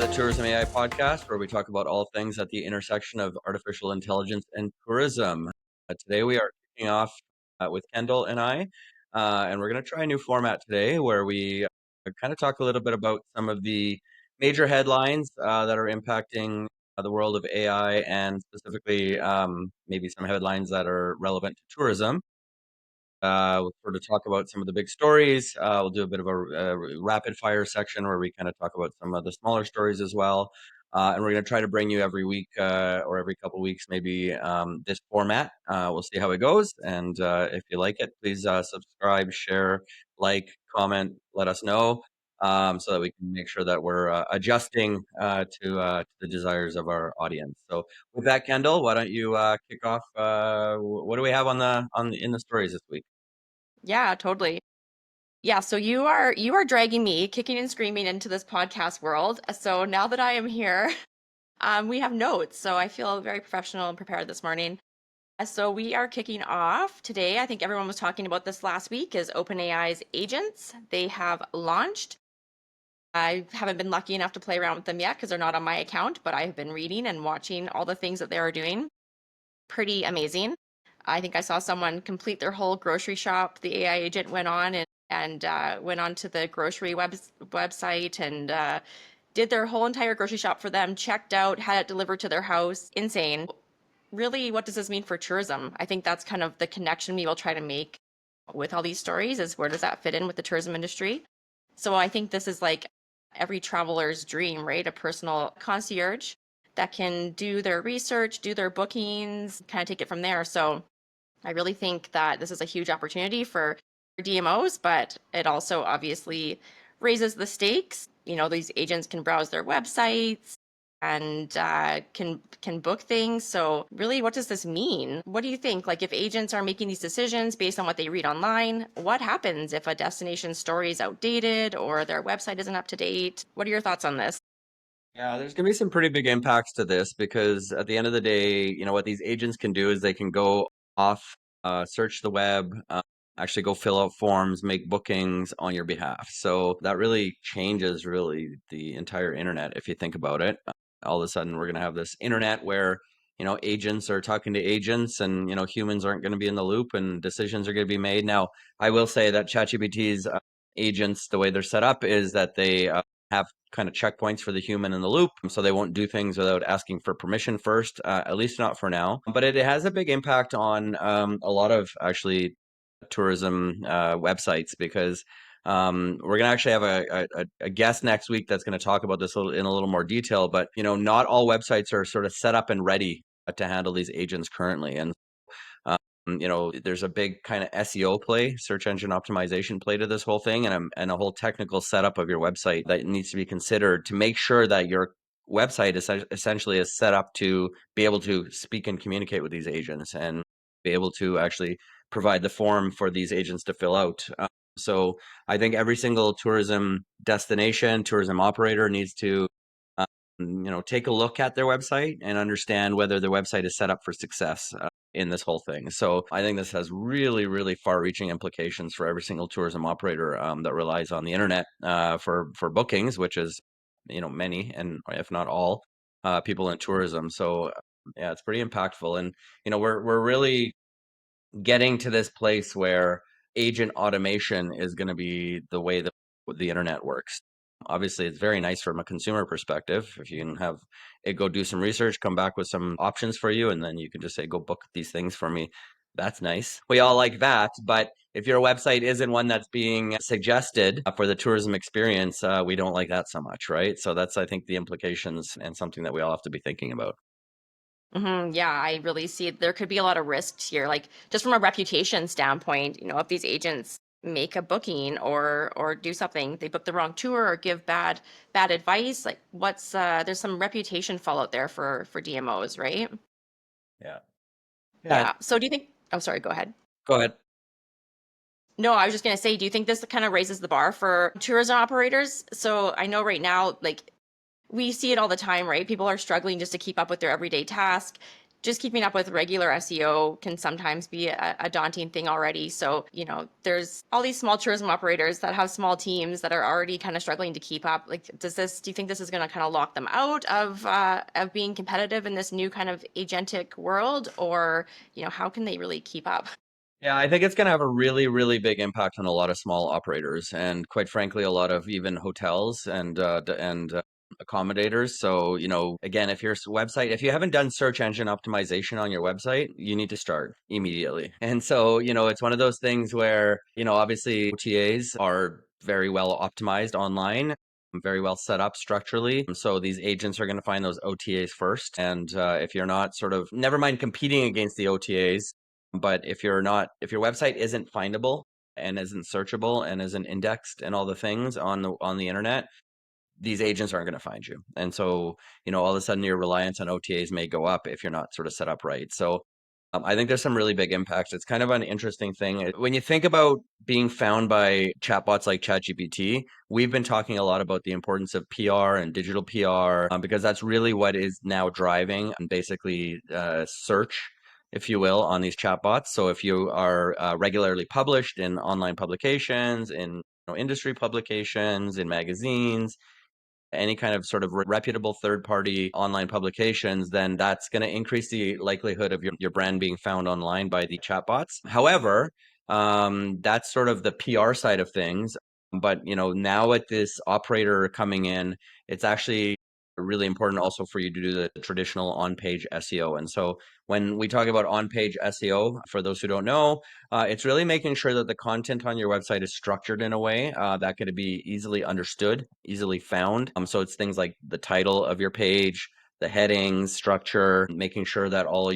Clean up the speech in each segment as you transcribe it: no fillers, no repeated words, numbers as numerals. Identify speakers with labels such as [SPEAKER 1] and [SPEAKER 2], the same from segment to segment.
[SPEAKER 1] the Tourism AI podcast, where we talk about all things at the intersection of artificial intelligence and tourism. Today, we are kicking off with Kendel and I, and we're going to try a new format today where we kind of talk a little bit about some of the major headlines that are impacting the world of AI and specifically maybe some headlines that are relevant to tourism. We'll sort of talk about some of the big stories. We'll do a bit of a rapid fire section where we kind of talk about some of the smaller stories as well. And we're going to try to bring you every week or every couple weeks, maybe this format. We'll see how it goes. And if you like it, please subscribe, share, like, comment, let us know so that we can make sure that we're adjusting to the desires of our audience. So with that, Kendall, why don't you kick off? What do we have in the stories this week?
[SPEAKER 2] Yeah, totally. Yeah, so you are dragging me kicking and screaming into this podcast world. So now that I am here, we have notes. So I feel very professional and prepared this morning. So we are kicking off today. I think everyone was talking about this last week is OpenAI's agents. They have launched. I haven't been lucky enough to play around with them yet because they're not on my account, but I've been reading and watching all the things that they are doing. Pretty amazing. I think I saw someone complete their whole grocery shop. The AI agent went on and went on to the grocery website and did their whole entire grocery shop for them, checked out, had it delivered to their house. Insane. Really, what does this mean for tourism? I think that's kind of the connection we will try to make with all these stories is where does that fit in with the tourism industry? So I think this is like every traveler's dream, right? A personal concierge that can do their research, do their bookings, kind of take it from there. So I really think that this is a huge opportunity for DMOs, but it also obviously raises the stakes. You know, these agents can browse their websites and can book things. So really, what does this mean? What do you think? Like, if agents are making these decisions based on what they read online, what happens if a destination story is outdated or their website isn't up to date? What are your thoughts on this?
[SPEAKER 1] Yeah, there's going to be some pretty big impacts to this because at the end of the day, what these agents can do is they can go off, search the web, actually go fill out forms, make bookings on your behalf. So that really changes really the entire internet if you think about it. All of a sudden, we're going to have this internet where agents are talking to agents and humans aren't going to be in the loop and decisions are going to be made. Now, I will say that ChatGPT's agents, the way they're set up is that they have kind of checkpoints for the human in the loop, so they won't do things without asking for permission first, at least not for now. But it has a big impact on a lot of actually tourism websites because we're going to actually have a guest next week that's going to talk about this in a little more detail. But not all websites are sort of set up and ready to handle these agents currently, and there's a big kind of SEO play, search engine optimization play to this whole thing, and a whole technical setup of your website that needs to be considered to make sure that your website is essentially is set up to be able to speak and communicate with these agents and be able to actually provide the form for these agents to fill out. So I think every single tourism destination, tourism operator needs to take a look at their website and understand whether their website is set up for success in this whole thing. So I think this has really, really far-reaching implications for every single tourism operator that relies on the internet for bookings, which is many and if not all people in tourism. So yeah, it's pretty impactful, and we're really getting to this place where agent automation is going to be the way that the internet works. Obviously, it's very nice from a consumer perspective. If you can have it go do some research, come back with some options for you, and then you can just say, go book these things for me. That's nice. We all like that. But if your website isn't one that's being suggested for the tourism experience, we don't like that so much, right? So that's, I think, the implications and something that we all have to be thinking about.
[SPEAKER 2] Yeah, I really see there could be a lot of risks here. Like just from a reputation standpoint, if these agents make a booking or do something, they book the wrong tour or give bad advice, like what's there's some reputation fallout there for DMOs, right?
[SPEAKER 1] Yeah. Yeah.
[SPEAKER 2] Yeah. So do you think, oh, sorry, go ahead.
[SPEAKER 1] Go ahead.
[SPEAKER 2] No, I was just going to say, do you think this kind of raises the bar for tourism operators? So I know right now, like we see it all the time, right? People are struggling just to keep up with their everyday task. just keeping up with regular SEO can sometimes be a daunting thing already. So, there's all these small tourism operators that have small teams that are already kind of struggling to keep up. Like, do you think this is going to kind of lock them out of being competitive in this new kind of agentic world? Or, how can they really keep up?
[SPEAKER 1] Yeah, I think it's going to have a really, really big impact on a lot of small operators, and quite frankly, a lot of even hotels and accommodators. So, again, if your website, if you haven't done search engine optimization on your website, you need to start immediately. And so, it's one of those things where, obviously OTAs are very well optimized online, very well set up structurally. So these agents are going to find those OTAs first. And if you're not sort of, never mind competing against the OTAs, but if your website isn't findable and isn't searchable and isn't indexed and all the things on the internet, these agents aren't going to find you. And so, all of a sudden your reliance on OTAs may go up if you're not sort of set up right. So I think there's some really big impacts. It's kind of an interesting thing. When you think about being found by chatbots like ChatGPT, we've been talking a lot about the importance of PR and digital PR, because that's really what is now driving basically search, if you will, on these chatbots. So if you are regularly published in online publications, in industry publications, in magazines, any kind of sort of reputable third-party online publications, then that's going to increase the likelihood of your brand being found online by the chatbots. However, that's sort of the PR side of things. But now with this operator coming in, it's actually really important also for you to do the traditional on-page SEO. And so when we talk about on-page SEO, for those who don't know, it's really making sure that the content on your website is structured in a way that could be easily understood, easily found. So it's things like the title of your page, the headings, structure, making sure that all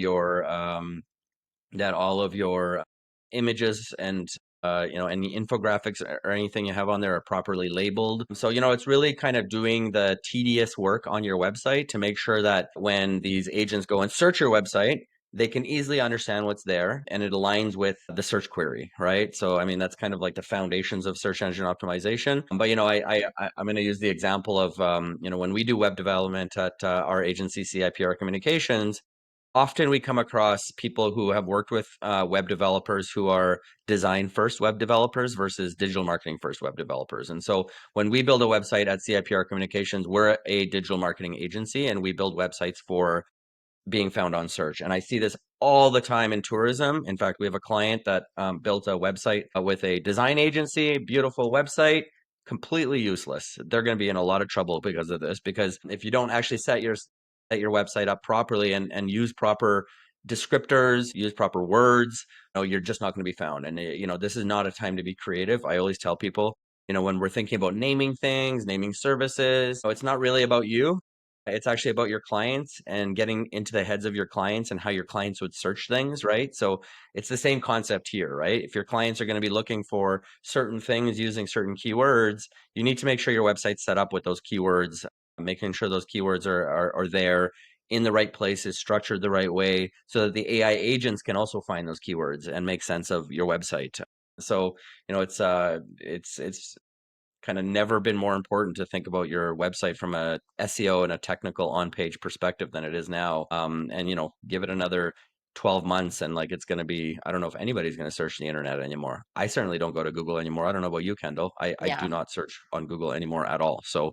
[SPEAKER 1] of your images and any infographics or anything you have on there are properly labeled. So it's really kind of doing the tedious work on your website to make sure that when these agents go and search your website, they can easily understand what's there and it aligns with the search query, right? So I mean that's kind of like the foundations of search engine optimization. But I'm going to use the example of when we do web development at our agency CIPR Communications. Often we come across people who have worked with web developers who are design first web developers versus digital marketing first web developers. And so when we build a website at CIPR Communications, we're a digital marketing agency and we build websites for being found on search. And I see this all the time in tourism. In fact, we have a client that built a website with a design agency, beautiful website, completely useless. They're going to be in a lot of trouble because of this, because if you don't actually set your website up properly and use proper descriptors, use proper words, you're just not going to be found. And this is not a time to be creative. I always tell people, when we're thinking about naming things, naming services, it's not really about you. It's actually about your clients and getting into the heads of your clients and how your clients would search things, right? So it's the same concept here, right? If your clients are going to be looking for certain things using certain keywords, you need to make sure your website's set up with those keywords, making sure those keywords are there in the right places, structured the right way, so that the AI agents can also find those keywords and make sense of your website. So, it's kind of never been more important to think about your website from a SEO and a technical on-page perspective than it is now. And give it another 12 months and like it's going to be, I don't know if anybody's going to search the internet anymore. I certainly don't go to Google anymore. I don't know about you, Kendall. I do
[SPEAKER 2] Yeah.
[SPEAKER 1] not search on Google anymore at all. So,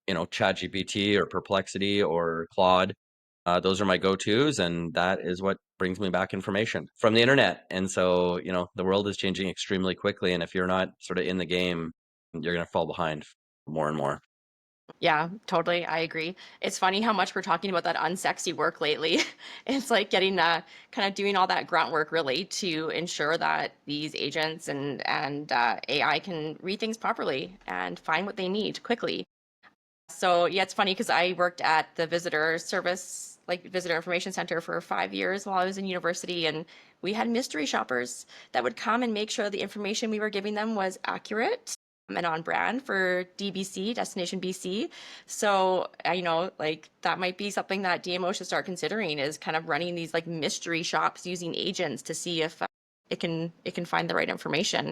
[SPEAKER 1] ChatGPT or Perplexity or Claude, those are my go-tos, and that is what brings me back information from the internet. And so, the world is changing extremely quickly, and if you're not sort of in the game, you're going to fall behind more and more.
[SPEAKER 2] Yeah, totally. I agree. It's funny how much we're talking about that unsexy work lately. It's like getting kind of doing all that grunt work really to ensure that these agents and AI can read things properly and find what they need quickly. So yeah, it's funny because I worked at the visitor service, like visitor information center for 5 years while I was in university, and we had mystery shoppers that would come and make sure the information we were giving them was accurate and on brand for DBC, Destination BC. So, like that might be something that DMO should start considering is kind of running these like mystery shops using agents to see if it can find the right information.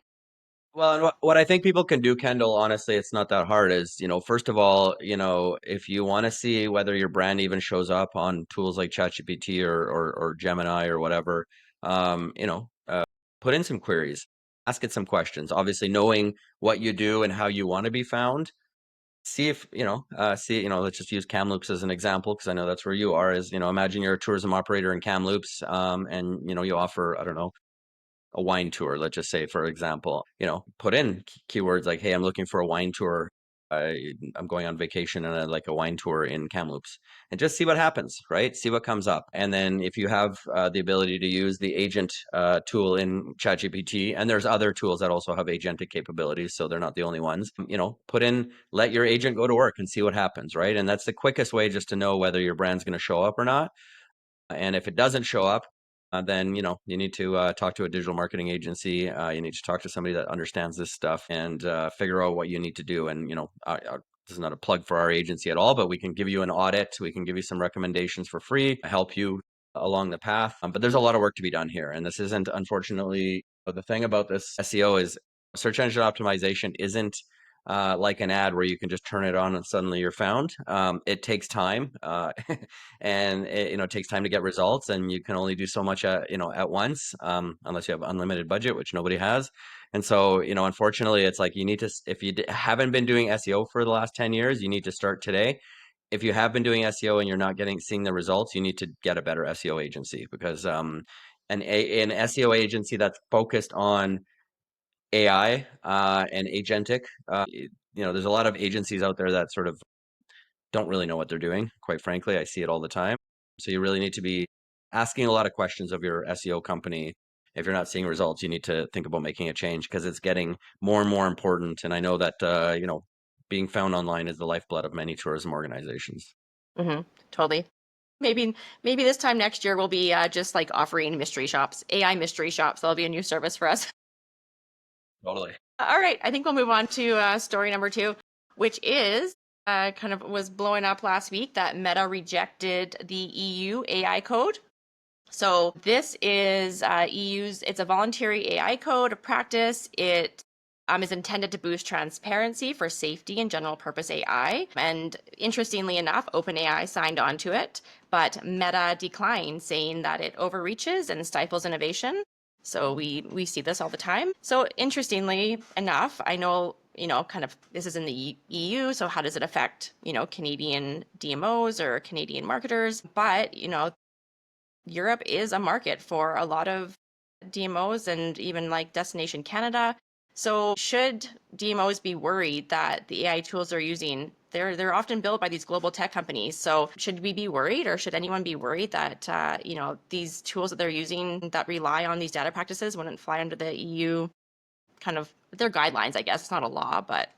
[SPEAKER 1] Well, and what I think people can do, Kendall, honestly, it's not that hard. Is, first of all, if you want to see whether your brand even shows up on tools like ChatGPT or Gemini or whatever, put in some queries, ask it some questions. Obviously, knowing what you do and how you want to be found. See if, let's just use Kamloops as an example, because I know that's where you are. Is, imagine you're a tourism operator in Kamloops, and you offer, I don't know, a wine tour, let's just say, for example, put in keywords like, hey, I'm looking for a wine tour. I'm going on vacation and I'd like a wine tour in Kamloops, and just see what happens, right? See what comes up. And then if you have the ability to use the agent tool in ChatGPT, and there's other tools that also have agentic capabilities, so they're not the only ones, put in, let your agent go to work and see what happens, right? And that's the quickest way just to know whether your brand's going to show up or not. And if it doesn't show up, then you need to talk to a digital marketing agency. You need to talk to somebody that understands this stuff and figure out what you need to do. And this is not a plug for our agency at all, but we can give you an audit. We can give you some recommendations for free, help you along the path. But there's a lot of work to be done here, and this isn't, unfortunately, the thing about this SEO is search engine optimization isn't like an ad where you can just turn it on and suddenly you're found. It takes time, and it takes time to get results, and you can only do so much at once, unless you have unlimited budget, which nobody has. And so, unfortunately, it's like you need to, if you haven't been doing SEO for the last 10 years, you need to start today. If you have been doing SEO and you're not seeing the results, you need to get a better SEO agency, because an SEO agency that's focused on AI and agentic. There's a lot of agencies out there that sort of don't really know what they're doing. Quite frankly, I see it all the time. So you really need to be asking a lot of questions of your SEO company. If you're not seeing results, you need to think about making a change, because it's getting more and more important. And I know that being found online is the lifeblood of many tourism organizations.
[SPEAKER 2] Hmm. Totally. Maybe this time next year we'll be just like offering mystery shops, AI mystery shops. That'll be a new service for us.
[SPEAKER 1] Totally.
[SPEAKER 2] All right, I think we'll move on to story number two, which is kind of was blowing up last week that Meta rejected the EU AI code. So this is EU's, it's a voluntary AI code of practice. It is intended to boost transparency for safety and general purpose AI. And interestingly enough, OpenAI signed on to it, but Meta declined, saying that it overreaches and stifles innovation. So we see this all the time. So interestingly enough, I know, kind of this is in the EU, so how does it affect, Canadian DMOs or Canadian marketers? But, Europe is a market for a lot of DMOs and even like Destination Canada. So should DMOs be worried that the AI tools they're using, they're often built by these global tech companies. So should we be worried, or should anyone be worried that these tools that they're using that rely on these data practices wouldn't fly under the EU kind of their guidelines? I guess it's not a law, but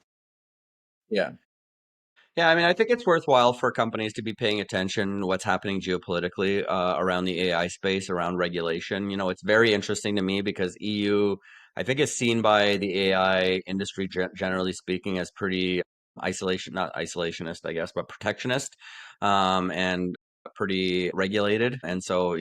[SPEAKER 1] Yeah. Yeah, I mean, I think it's worthwhile for companies to be paying attention to what's happening geopolitically around the AI space, around regulation. It's very interesting to me because EU, I think, is seen by the AI industry, generally speaking, as pretty not isolationist, I guess, but protectionist, and pretty regulated. And so,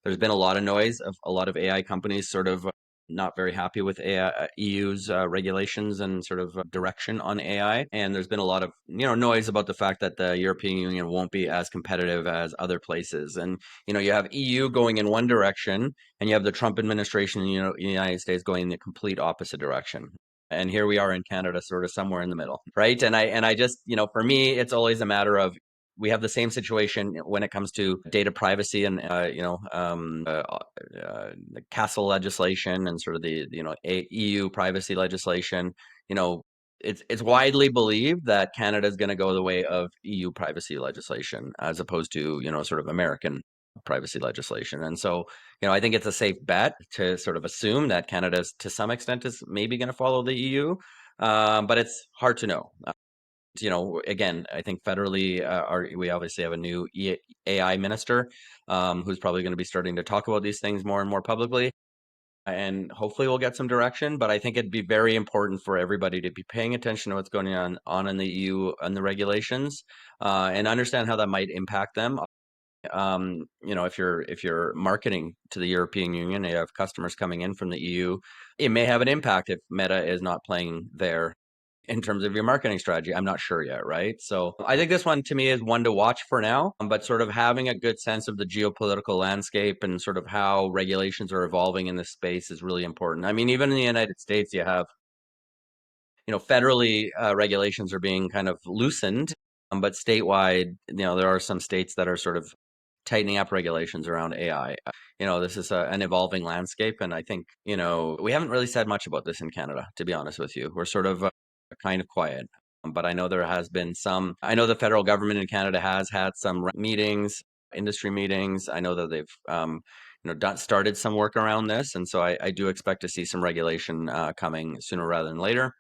[SPEAKER 1] there's been a lot of noise of a lot of AI companies sort of not very happy with AI, EU's regulations and sort of direction on AI. And there's been a lot of noise about the fact that the European Union won't be as competitive as other places. And you have EU going in one direction, and you have the Trump administration, in the United States, going in the complete opposite direction. And here we are in Canada, sort of somewhere in the middle, right? And I just, for me, it's always a matter of, we have the same situation when it comes to data privacy and the castle legislation and sort of the EU privacy legislation. It's widely believed that Canada is going to go the way of EU privacy legislation as opposed to sort of American privacy legislation. And so I think it's a safe bet to sort of assume that Canada, to some extent, is maybe going to follow the EU, but it's hard to know. Again, I think federally, we obviously have a new AI minister, who's probably going to be starting to talk about these things more and more publicly. And hopefully we'll get some direction. But I think it'd be very important for everybody to be paying attention to what's going on in the EU and the regulations, and understand how that might impact them. if you're marketing to the European Union, you have customers coming in from the EU, it may have an impact if Meta is not playing there in terms of your marketing strategy. I'm not sure yet, right? So I think this one to me is one to watch for now, but sort of having a good sense of the geopolitical landscape and sort of how regulations are evolving in this space is really important. I mean, even in the United States, you have federally regulations are being kind of loosened, but statewide, there are some states that are sort of tightening up regulations around AI. This is an evolving landscape, and I think, we haven't really said much about this in Canada, to be honest with you. We're sort of kind of quiet. But I know there has been some, I know the federal government in Canada has had some meetings, industry meetings. I know that they've, started some work around this. And so I do expect to see some regulation coming sooner rather than later.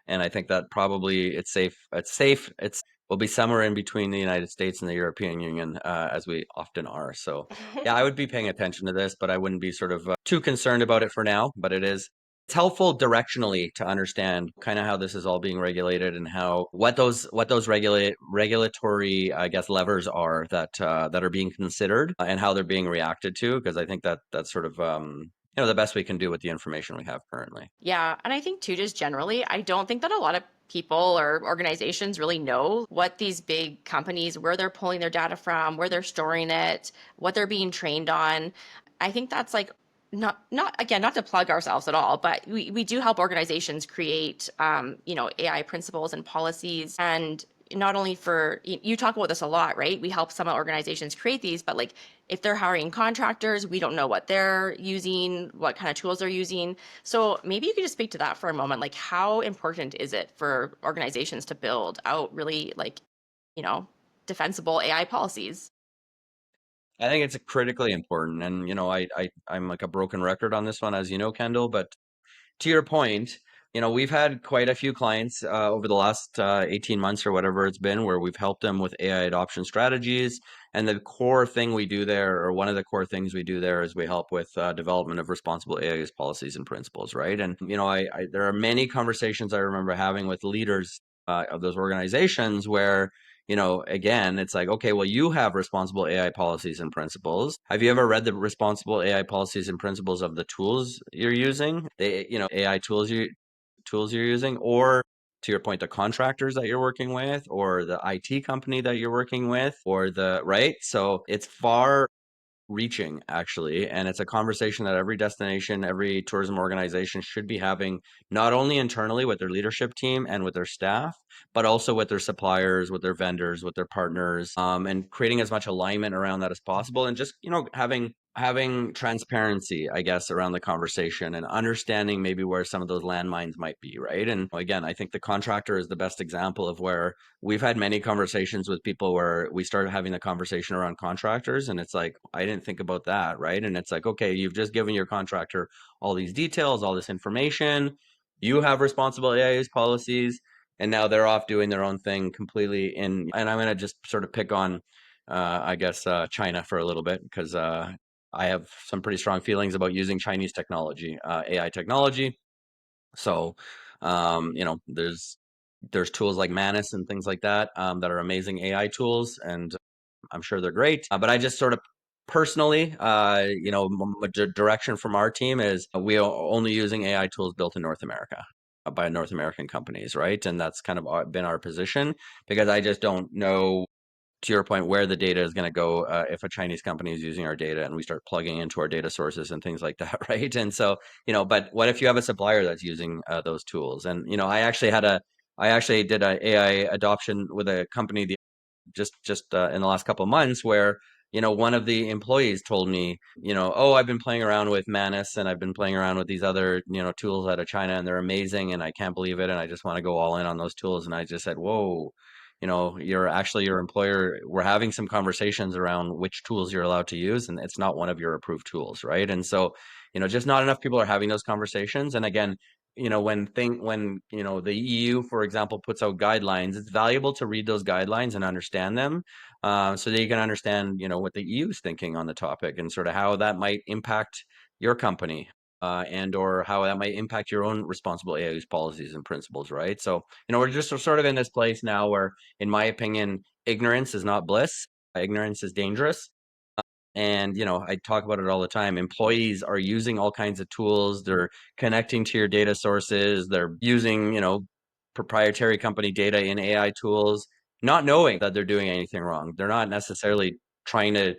[SPEAKER 1] And I think that probably it's safe. It's safe. It's will be somewhere in between the United States and the European Union, as we often are. So, yeah, I would be paying attention to this, but I wouldn't be sort of too concerned about it for now. But it's helpful directionally to understand kind of how this is all being regulated and how what those regulatory, I guess, levers are that are being considered and how they're being reacted to. Because I think that's sort of the best we can do with the information we have currently.
[SPEAKER 2] Yeah, and I think too, just generally, I don't think that a lot of people or organizations really know what these big companies, where they're pulling their data from, where they're storing it, what they're being trained on. I think that's like not again, not to plug ourselves at all, but we do help organizations create AI principles and policies. And not only for you talk about this a lot, right? We help some organizations create these, but like if they're hiring contractors, we don't know what they're using, what kind of tools they're using. So maybe you could just speak to that for a moment. Like, how important is it for organizations to build out really like, you know, defensible AI policies?
[SPEAKER 1] I think it's critically important, and I'm like a broken record on this one, as you know, Kendall. But to your point, we've had quite a few clients over the last 18 months or whatever it's been, where we've helped them with AI adoption strategies. And the core thing we do there, or one of the core things we do there, is we help with development of responsible AI policies and principles, right? And there are many conversations I remember having with leaders of those organizations where again, it's like, okay, well, you have responsible AI policies and principles. Have you ever read the responsible AI policies and principles of the tools you're using? AI tools you're using, or to your point, the contractors that you're working with, or the IT company that you're working with, or right? So it's far reaching, actually, and it's a conversation that every destination, every tourism organization should be having, not only internally with their leadership team and with their staff, but also with their suppliers, with their vendors, with their partners, and creating as much alignment around that as possible, and just having transparency, I guess, around the conversation and understanding maybe where some of those landmines might be, right? And again, I think the contractor is the best example of where we've had many conversations with people where we started having the conversation around contractors, and it's like, I didn't think about that, right? And it's like, okay, you've just given your contractor all these details, all this information. You have responsible AI's policies, and now they're off doing their own thing completely and I'm going to just sort of pick on I guess China for a little bit, because I have some pretty strong feelings about using Chinese technology, AI technology. So, there's tools like Manus and things like that that are amazing AI tools, and I'm sure they're great. But I just sort of personally, direction from our team is we are only using AI tools built in North America by North American companies, right? And that's kind of been our position, because I just don't know, to your point, where the data is going to go if a Chinese company is using our data and we start plugging into our data sources and things like that, right? And so, but what if you have a supplier that's using those tools? And I actually did a AI adoption with a company just in the last couple of months, where one of the employees told me, oh, I've been playing around with Manus and I've been playing around with these other tools out of China, and they're amazing, and I can't believe it, and I just want to go all in on those tools. And I just said, whoa, you're actually your employer. We're having some conversations around which tools you're allowed to use, and it's not one of your approved tools, right? And so just not enough people are having those conversations. And again, when the EU, for example, puts out guidelines, it's valuable to read those guidelines and understand them, so that you can understand what the EU is thinking on the topic, and sort of how that might impact your company, and or how that might impact your own responsible AI use policies and principles, right? So we're just sort of in this place now where, in my opinion, ignorance is not bliss. ignorance is dangerous. And, I talk about it all the time. Employees are using all kinds of tools. They're connecting to your data sources. They're using, proprietary company data in AI tools, not knowing that they're doing anything wrong. They're not necessarily trying to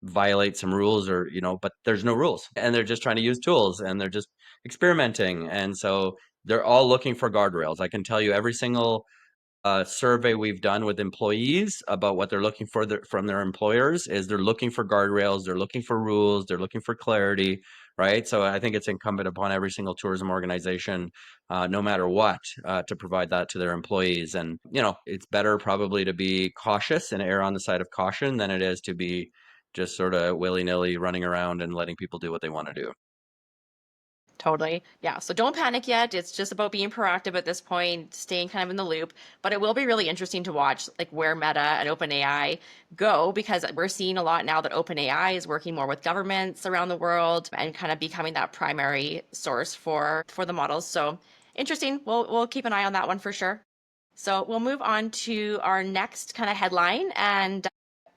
[SPEAKER 1] violate some rules or, but there's no rules. And they're just trying to use tools and they're just experimenting. And so they're all looking for guardrails. I can tell you every single survey we've done with employees about what they're looking for from their employers is they're looking for guardrails, they're looking for rules, they're looking for clarity, right? So I think it's incumbent upon every single tourism organization, no matter what, to provide that to their employees. And, it's better probably to be cautious and err on the side of caution than it is to be just sort of willy-nilly running around and letting people do what they want to do.
[SPEAKER 2] Totally. Yeah. So don't panic yet. It's just about being proactive at this point, staying kind of in the loop. But it will be really interesting to watch like where Meta and OpenAI go because we're seeing a lot now that OpenAI is working more with governments around the world and kind of becoming that primary source for the models. So interesting. We'll keep an eye on that one for sure. So we'll move on to our next kind of headline. And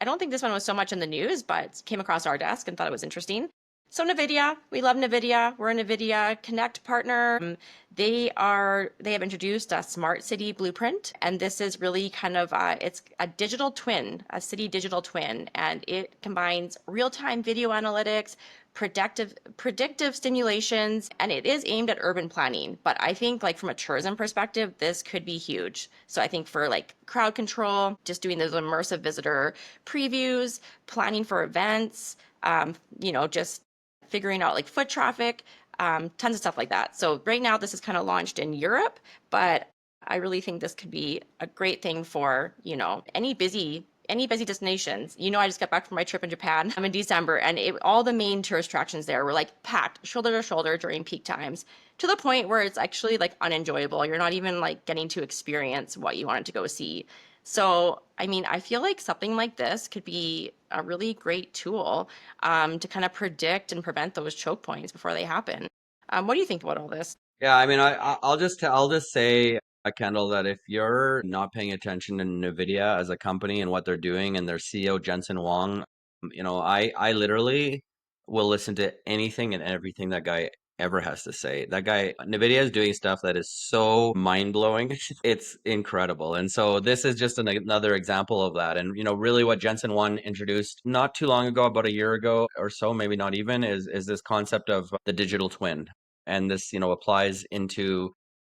[SPEAKER 2] I don't think this one was so much in the news, but came across our desk and thought it was interesting. So NVIDIA, we love NVIDIA. We're a NVIDIA Connect partner. They have introduced a smart city blueprint, and this is really kind of it's a digital twin, a city digital twin, and it combines real-time video analytics, predictive stimulations, and it is aimed at urban planning. But I think like from a tourism perspective, this could be huge. So I think for like crowd control, just doing those immersive visitor previews, planning for events, just figuring out like foot traffic, tons of stuff like that. So right now this is kind of launched in Europe, but I really think this could be a great thing for, any busy destinations. I just got back from my trip in Japan. I'm in December, and all the main tourist attractions there were like packed shoulder to shoulder during peak times to the point where it's actually like unenjoyable. You're not even like getting to experience what you wanted to go see. So, I mean, I feel like something like this could be a really great tool to kind of predict and prevent those choke points before they happen. What do you think about all this?
[SPEAKER 1] Yeah, I mean, I'll just say, Kendall, that if you're not paying attention to NVIDIA as a company and what they're doing and their CEO Jensen Huang, I literally will listen to anything and everything that guy ever has to say. That guy, NVIDIA is doing stuff that is so mind-blowing. It's incredible. And so this is just another example of that. And, really what Jensen Huang introduced not too long ago, about a year ago or so, maybe not even, is this concept of the digital twin. And this, applies into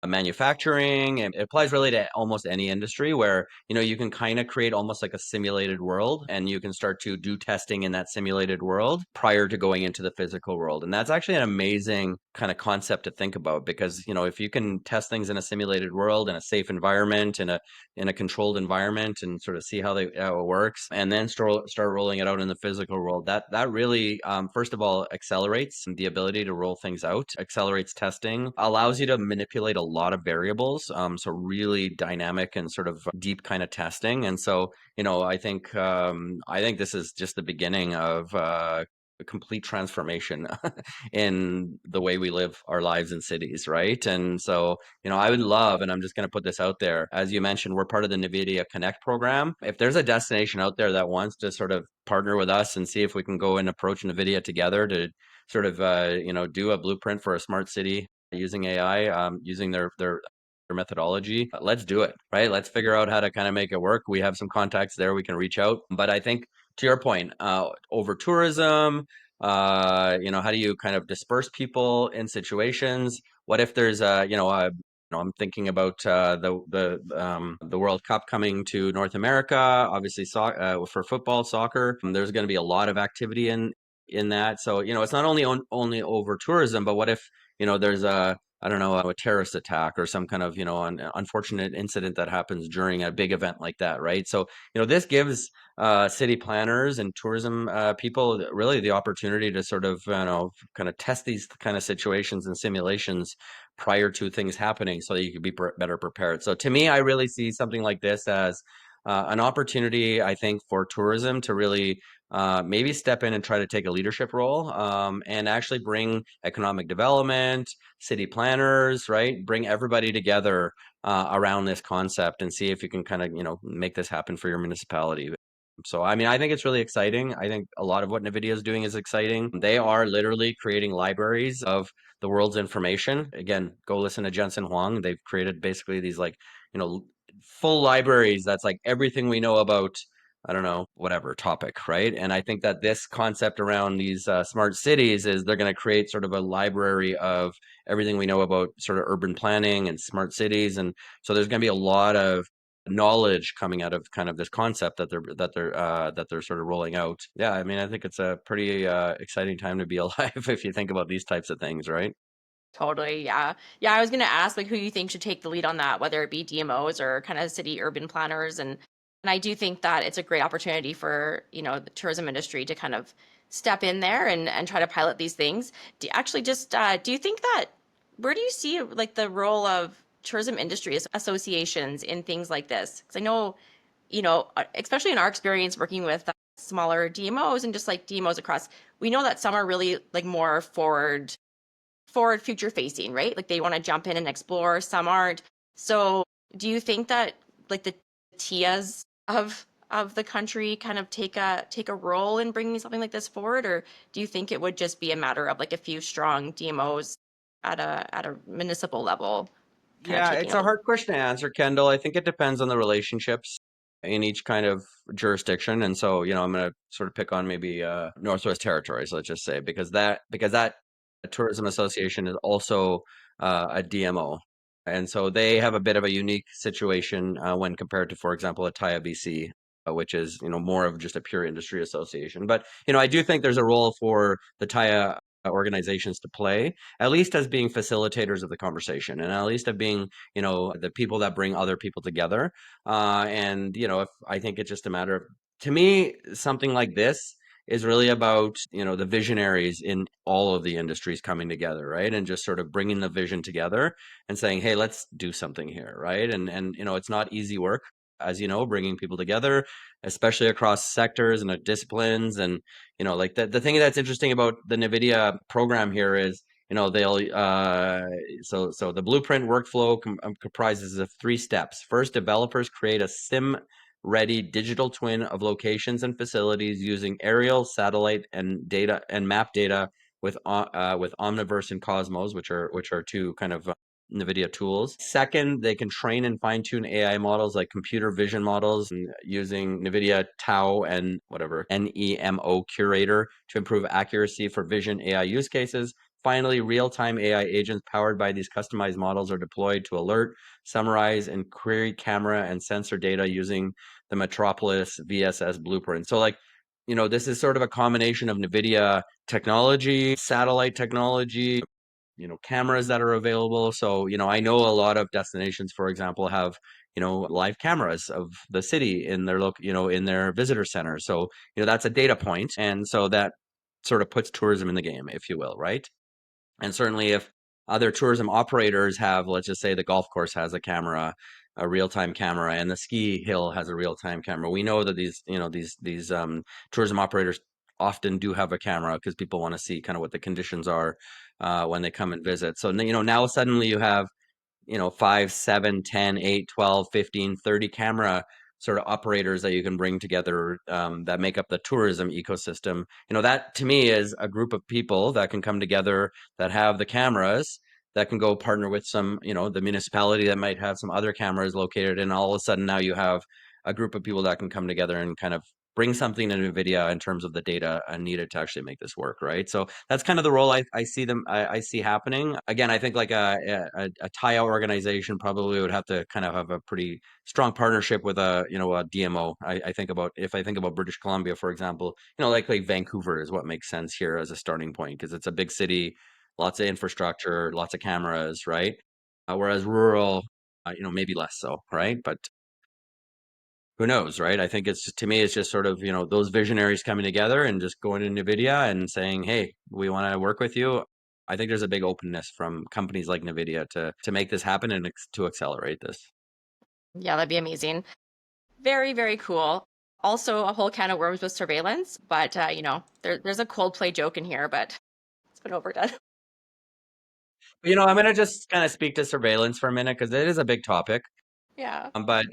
[SPEAKER 1] manufacturing, and it applies really to almost any industry where, you can kind of create almost like a simulated world and you can start to do testing in that simulated world prior to going into the physical world. And that's actually an amazing kind of concept to think about because, if you can test things in a simulated world in a safe environment, in a controlled environment and sort of see how it works and then start rolling it out in the physical world, that really first of all accelerates the ability to roll things out, accelerates testing, allows you to manipulate a lot of variables, so really dynamic and sort of deep kind of testing. And so I think this is just the beginning of a complete transformation in the way we live our lives in cities, right? And so, I would love, and I'm just going to put this out there, as you mentioned, we're part of the NVIDIA Connect program. If there's a destination out there that wants to sort of partner with us and see if we can go and approach NVIDIA together to sort of, do a blueprint for a smart city using AI, using their methodology, let's do it, right? Let's figure out how to kind of make it work. We have some contacts there we can reach out. But I think to your point, over tourism, how do you kind of disperse people in situations? What if there's I'm thinking about the World Cup coming to North America. Obviously, for football, soccer, there's going to be a lot of activity in that. So it's not only over tourism, but what if there's a I don't know, a terrorist attack or some kind of, an unfortunate incident that happens during a big event like that, right? So, this gives city planners and tourism people really the opportunity to sort of, kind of test these kind of situations and simulations prior to things happening so that you could be better prepared. So to me, I really see something like this as an opportunity, I think, for tourism to really maybe step in and try to take a leadership role, and actually bring economic development, city planners, right? Bring everybody together around this concept and see if you can kind of, make this happen for your municipality. So, I mean, I think it's really exciting. I think a lot of what NVIDIA is doing is exciting. They are literally creating libraries of the world's information. Again, go listen to Jensen Huang. They've created basically these like, you know, full libraries that's like everything we know about, I don't know, whatever topic, right? And I think that this concept around these smart cities is they're going to create sort of a library of everything we know about sort of urban planning and smart cities. And so there's going to be a lot of knowledge coming out of kind of this concept that they're sort of rolling out. Yeah, I mean, I think it's a pretty exciting time to be alive if you think about these types of things, right?
[SPEAKER 2] Totally, yeah. Yeah, I was gonna ask like who you think should take the lead on that, whether it be DMOs or kind of city urban planners. And I do think that it's a great opportunity for, the tourism industry to kind of step in there and try to pilot these things. Actually just do you think that where do you see like the role of tourism industry associations in things like this? Because I know, especially in our experience working with smaller DMOs and just like DMOs across, we know that some are really like more forward future facing, right? Like they want to jump in and explore, some aren't. So do you think that like the TIAs of the country kind of take a role in bringing something like this forward, or do you think it would just be a matter of like a few strong DMOs at a municipal level kind of
[SPEAKER 1] Yeah,
[SPEAKER 2] taking
[SPEAKER 1] it's
[SPEAKER 2] a
[SPEAKER 1] a
[SPEAKER 2] lead?
[SPEAKER 1] hard question to answer, Kendall. I think it depends on the relationships in each kind of jurisdiction. And so, I'm going to sort of pick on maybe Northwest Territories, let's just say, because that tourism association is also a DMO. And so they have a bit of a unique situation when compared to, for example, a TIA BC, which is, more of just a pure industry association. But, I do think there's a role for the TIA organizations to play, at least as being facilitators of the conversation and at least of being, the people that bring other people together. And, if I think it's just a matter of, to me, something like this is really about, the visionaries in all of the industries coming together, right? And just sort of bringing the vision together and saying, hey, let's do something here, right? And it's not easy work, as you know, bringing people together, especially across sectors and disciplines. And like the thing that's interesting about the NVIDIA program here is, they'll so the blueprint workflow comprises of 3 steps. First, developers create a sim ready digital twin of locations and facilities using aerial, satellite, and data and map data with Omniverse and Cosmos, which are two kind of NVIDIA tools. Second, they can train and fine tune AI models like computer vision models using NVIDIA Tau and whatever NEMO Curator to improve accuracy for vision AI use cases. Finally, real-time AI agents powered by these customized models are deployed to alert, summarize, and query camera and sensor data using the Metropolis VSS blueprint. So like, this is sort of a combination of NVIDIA technology, satellite technology, cameras that are available. So, I know a lot of destinations, for example, have, live cameras of the city in their in their visitor center. So, that's a data point. And so that sort of puts tourism in the game, if you will, right? And certainly if other tourism operators have, let's just say the golf course has a camera, a real-time camera, and the ski hill has a real-time camera. We know that these tourism operators often do have a camera because people want to see kind of what the conditions are when they come and visit. So, now suddenly you have 5, 7, 10, 8, 12, 15, 30 camera sort of operators that you can bring together that make up the tourism ecosystem. That to me is a group of people that can come together that have the cameras that can go partner with some, the municipality that might have some other cameras located. And all of a sudden now you have a group of people that can come together and kind of bring something to NVIDIA in terms of the data needed to actually make this work, right? So that's kind of the role I see I see happening. Again, I think like a TIA organization probably would have to kind of have a pretty strong partnership with a DMO. I think about if I think about British Columbia, for example, like Vancouver is what makes sense here as a starting point because it's a big city, lots of infrastructure, lots of cameras, right? Whereas rural, maybe less so, right? But who knows, right? I think it's to me, it's just sort of, those visionaries coming together and just going to NVIDIA and saying, hey, we want to work with you. I think there's a big openness from companies like NVIDIA to make this happen and to accelerate this.
[SPEAKER 2] Yeah, that'd be amazing. Very, very cool. Also, a whole can of worms with surveillance, but there's a Coldplay joke in here, but it's been overdone.
[SPEAKER 1] I'm going to just kind of speak to surveillance for a minute because it is a big topic.
[SPEAKER 2] Yeah.
[SPEAKER 1] But,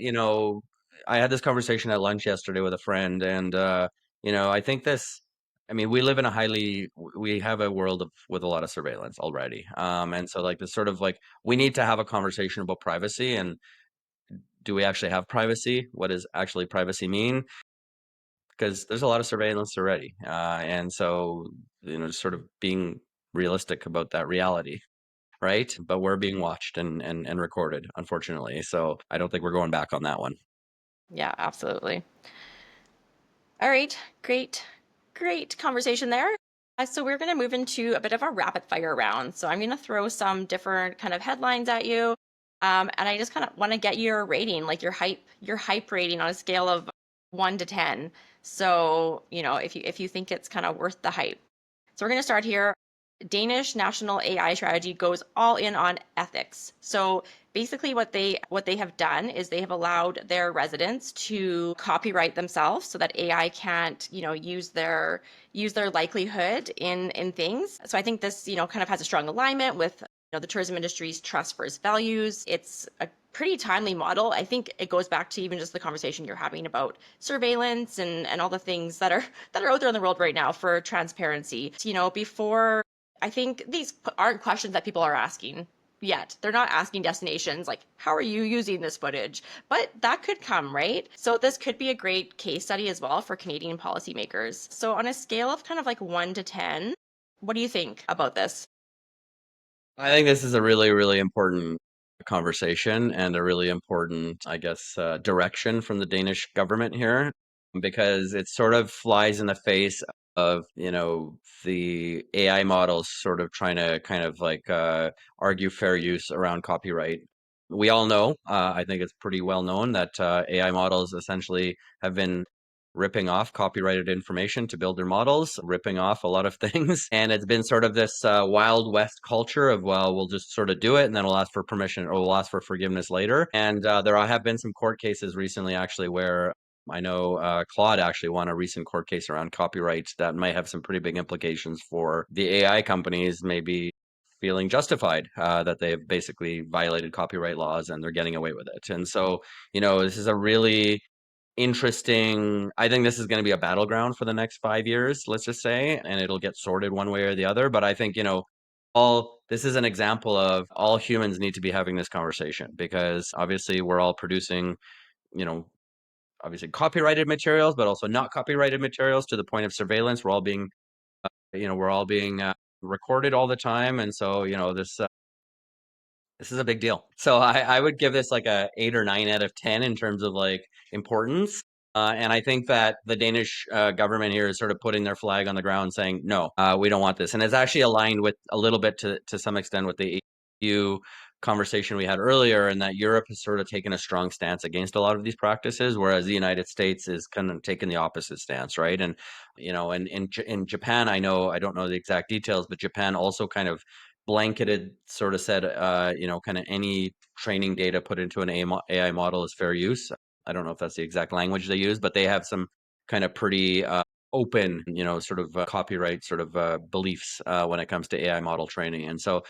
[SPEAKER 1] I had this conversation at lunch yesterday with a friend, and I think this. I mean, we live in a we have a world with a lot of surveillance already, and so like this sort of like we need to have a conversation about privacy and do we actually have privacy? What does actually privacy mean? Because there's a lot of surveillance already, and so just sort of being realistic about that reality, right? But we're being watched and recorded, unfortunately. So I don't think we're going back on that one.
[SPEAKER 2] Yeah, absolutely. All right, great conversation there. So we're going to move into a bit of a rapid fire round. So I'm going to throw some different kind of headlines at you, and I just kind of want to get your rating, like your hype rating on a scale of 1 to 10. So if you think it's kind of worth the hype. So we're going to start here. Danish national AI strategy goes all in on ethics. So basically what they have done is they have allowed their residents to copyright themselves so that AI can't, use their likelihood in things. So I think this, kind of has a strong alignment with the tourism industry's trust for its values. It's a pretty timely model. I think it goes back to even just the conversation you're having about surveillance and all the things that are out there in the world right now for transparency. Before I think these aren't questions that people are asking yet. They're not asking destinations like, how are you using this footage? But that could come, right? So this could be a great case study as well for Canadian policymakers. So on a scale of kind of like 1 to 10, what do you think about this?
[SPEAKER 1] I think this is a really, really important conversation and a really important, I guess, direction from the Danish government here, because it sort of flies in the face of, the AI models sort of trying to kind of like argue fair use around copyright. We all know, I think it's pretty well known that AI models essentially have been ripping off copyrighted information to build their models, ripping off a lot of things. And it's been sort of this Wild West culture of, well, we'll just sort of do it and then we'll ask for permission or we'll ask for forgiveness later. And there have been some court cases recently, actually, where I know Claude actually won a recent court case around copyright that might have some pretty big implications for the AI companies, maybe feeling justified that they've basically violated copyright laws and they're getting away with it. And so, this is a really interesting. I think this is going to be a battleground for the next 5 years, let's just say, and it'll get sorted one way or the other. But I think, all this is an example of all humans need to be having this conversation because obviously we're all producing, you know, obviously copyrighted materials, but also not copyrighted materials to the point of surveillance. We're all being recorded all the time. And so, this is a big deal. So I would give this like a 8 or 9 out of 10 in terms of like importance. And I think that the Danish government here is sort of putting their flag on the ground saying, no, we don't want this. And it's actually aligned with a little bit to some extent with the EU conversation we had earlier, and that Europe has sort of taken a strong stance against a lot of these practices, whereas the United States is kind of taking the opposite stance, right? And, and in Japan, I don't know the exact details, but Japan also kind of blanketed sort of said, kind of any training data put into an AI model is fair use. I don't know if that's the exact language they use, but they have some kind of pretty open, sort of copyright sort of beliefs when it comes to AI model training. And so,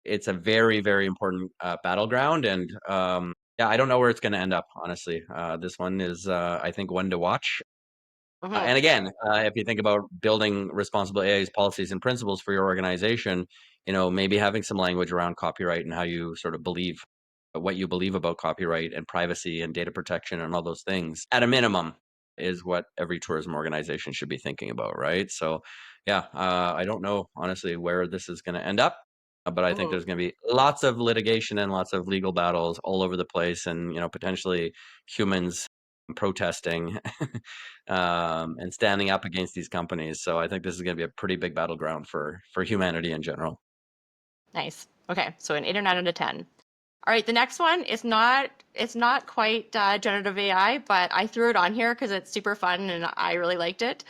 [SPEAKER 1] it's a very, very important battleground. And yeah, I don't know where it's going to end up, honestly. This one is, I think, one to watch.
[SPEAKER 2] Mhm.
[SPEAKER 1] And again, if you think about building responsible AI's policies and principles for your organization, maybe having some language around copyright and how you sort of believe what you believe about copyright and privacy and data protection and all those things at a minimum is what every tourism organization should be thinking about, right? So, yeah, I don't know honestly where this is going to end up, but I think
[SPEAKER 2] Mhm.
[SPEAKER 1] there's going to be lots of litigation and lots of legal battles all over the place, and potentially humans protesting and standing up against these companies. So I think this is going to be a pretty big battleground for humanity in general.
[SPEAKER 2] Nice. Okay, so an 8 or 9 out of 10. All right, the next one is it's not quite generative AI, but I threw it on here because it's super fun and I really liked it.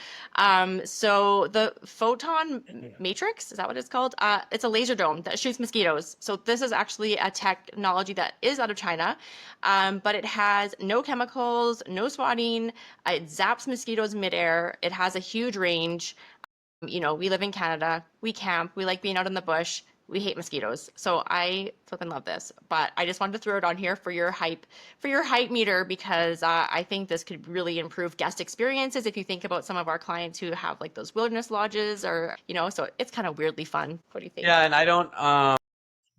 [SPEAKER 2] So the photon matrix, is that what it's called? It's a laser dome that shoots mosquitoes. So this is actually a technology that is out of China, but it has no chemicals, no swatting. It zaps mosquitoes midair. It has a huge range. We live in Canada. We camp. We like being out in the bush. we hate mosquitoes. So I flipping love this. But I just wanted to throw it on here for your hype meter because I think this could really improve guest experiences if you think about some of our clients who have like those wilderness lodges or, so it's kind of weirdly fun. What do you think?
[SPEAKER 1] Yeah, and I don't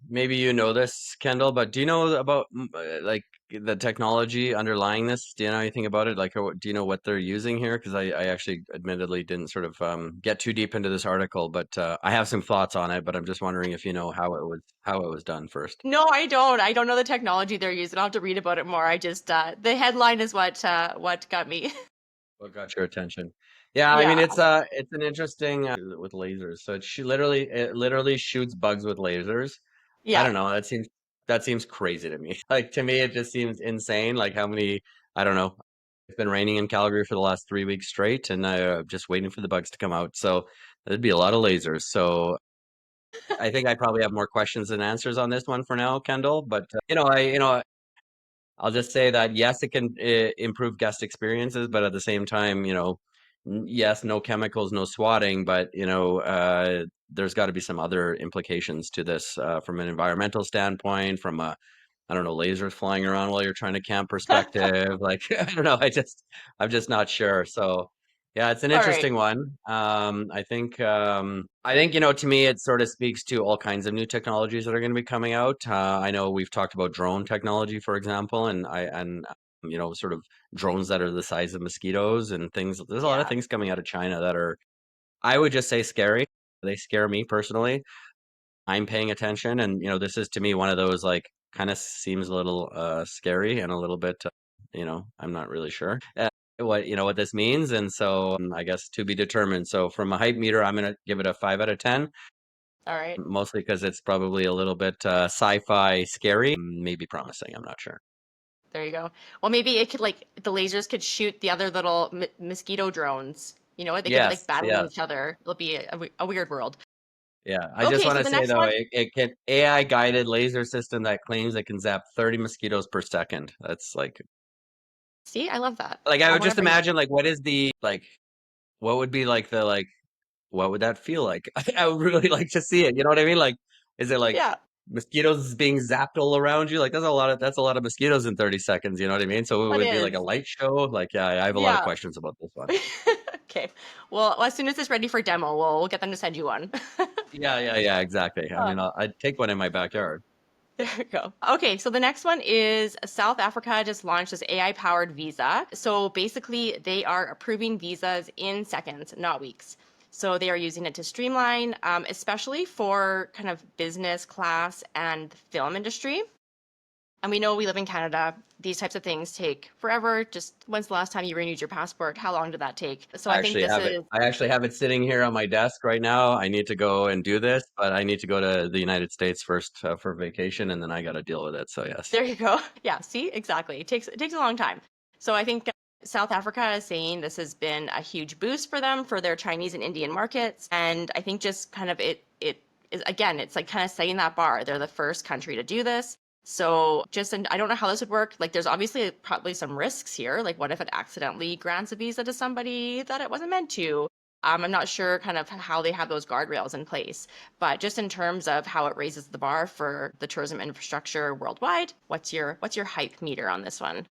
[SPEAKER 1] maybe you know this, Kendall, but do you know about like the technology underlying this? Do you know anything about it? Like, do you know what they're using here? Because I actually admittedly didn't sort of get too deep into this article, but I have some thoughts on it. But I'm just wondering if you know how it was done first.
[SPEAKER 2] No, I don't. I don't know the technology they're using. I'll have to read about it more. I just the headline is what got me.
[SPEAKER 1] What got your attention? Yeah, I mean
[SPEAKER 2] Yeah.
[SPEAKER 1] it's an interesting with lasers. So it literally shoots bugs with lasers. I
[SPEAKER 2] Yeah.
[SPEAKER 1] don't know. That seems crazy to me. Like to me, it just seems insane. Like how many, I don't know. It's been raining in Calgary for the last 3 weeks straight, and I'm just waiting for the bugs to come out. So there'd be a lot of lasers. So I think I probably have more questions than answers on this one for now, Kendall. But I'll just say that yes, it can improve guest experiences, but at the same time, yes, no chemicals, no swatting, but there's got to be some other implications to this from an environmental standpoint, from a I don't know, lasers flying around while you're trying to camp perspective. Like, I don't know. I'm just not sure. So, yeah, it's an
[SPEAKER 2] All right.
[SPEAKER 1] interesting one. I think, to me, it sort of speaks to all kinds of new technologies that are going to be coming out. I know we've talked about drone technology, for example, sort of drones that are the size of mosquitoes and things. There's a lot of
[SPEAKER 2] Yeah.
[SPEAKER 1] things coming out of China that are, I would just say, scary. They scare me personally. I'm paying attention, and this is to me one of those like kind of seems a little scary and a little bit I'm not really sure what this means, and so I guess to be determined. So from a hype meter, I'm gonna give it a 5 out of 10,
[SPEAKER 2] All right.
[SPEAKER 1] mostly because it's probably a little bit sci-fi scary, maybe promising. I'm not sure.
[SPEAKER 2] There you go. Well, maybe it could like the lasers could shoot the other little mosquito drones. You know what? They could be like
[SPEAKER 1] Yes,
[SPEAKER 2] battling
[SPEAKER 1] yes.
[SPEAKER 2] each other. It'll be a weird world.
[SPEAKER 1] Yeah, I just
[SPEAKER 2] Okay,
[SPEAKER 1] want
[SPEAKER 2] so
[SPEAKER 1] to
[SPEAKER 2] the
[SPEAKER 1] say
[SPEAKER 2] next
[SPEAKER 1] though,
[SPEAKER 2] one.
[SPEAKER 1] it can AI guided laser system that claims it can zap 30 mosquitoes per second. That's
[SPEAKER 2] See, I love that.
[SPEAKER 1] like I
[SPEAKER 2] I
[SPEAKER 1] would
[SPEAKER 2] want to
[SPEAKER 1] just
[SPEAKER 2] bring that.
[SPEAKER 1] imagine like what is the like what would be like the like what would that feel like? I would really like to see it. You know what I mean? Like, is it like
[SPEAKER 2] Yeah,
[SPEAKER 1] mosquitoes being zapped all around you? Like, that's a lot of mosquitoes in 30 seconds. You know what I mean? So it
[SPEAKER 2] it
[SPEAKER 1] would be like a
[SPEAKER 2] is.
[SPEAKER 1] light show. Like, yeah, I have a lot of
[SPEAKER 2] Yeah.
[SPEAKER 1] questions about this one.
[SPEAKER 2] Okay. Well, as soon as it's ready for demo, we'll get them to send you one.
[SPEAKER 1] Yeah, yeah, yeah, exactly. I mean,
[SPEAKER 2] Uh,
[SPEAKER 1] I'd take one in my backyard.
[SPEAKER 2] There we go. Okay, so the next one is South Africa just launched this AI powered visa. So basically, they are approving visas in seconds, not weeks. So they are using it to streamline, especially for kind of business class and film industry. And we know we live in Canada. These types of things take forever. Just when's the last time you renewed your passport? How long did that take? So I think this is
[SPEAKER 1] I actually have it sitting here on my desk right now. I need to go and do this, but I need to go to the United States first for vacation, and then I got to deal with it. So yes.
[SPEAKER 2] there you go. Yeah, see, exactly. It takes a long time. So I think South Africa is saying this has been a huge boost for them for their Chinese and Indian markets, and I think just kind of it is again, it's like kind of setting that bar. They're the first country to do this. So just and I don't know how this would work. Like there's obviously probably some risks here. Like what if it accidentally grants a visa to somebody that it wasn't meant to? I'm not sure kind of how they have those guardrails in place. But just in terms of how it raises the bar for the tourism infrastructure worldwide, what's your hype meter on this one?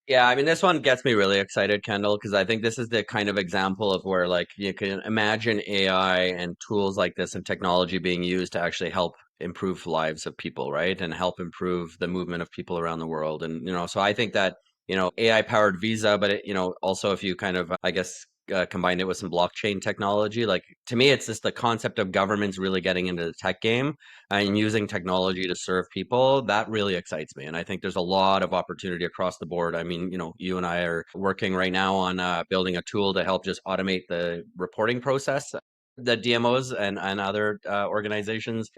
[SPEAKER 1] Yeah, I mean, this one gets me really excited, Kendall, because I think this is the kind of example of where, like, you can imagine AI and tools like this and technology being used to actually help improve lives of people, right? And help improve the movement of people around the world. And, so I think that, AI powered Visa, but also if you kind of, I guess, combine it with some blockchain technology, like, to me, it's just the concept of governments really getting into the tech game and using technology to serve people, that really excites me. And I think there's a lot of opportunity across the board. I mean, you and I are working right now on building a tool to help just automate the reporting process. The DMOs and other organizations,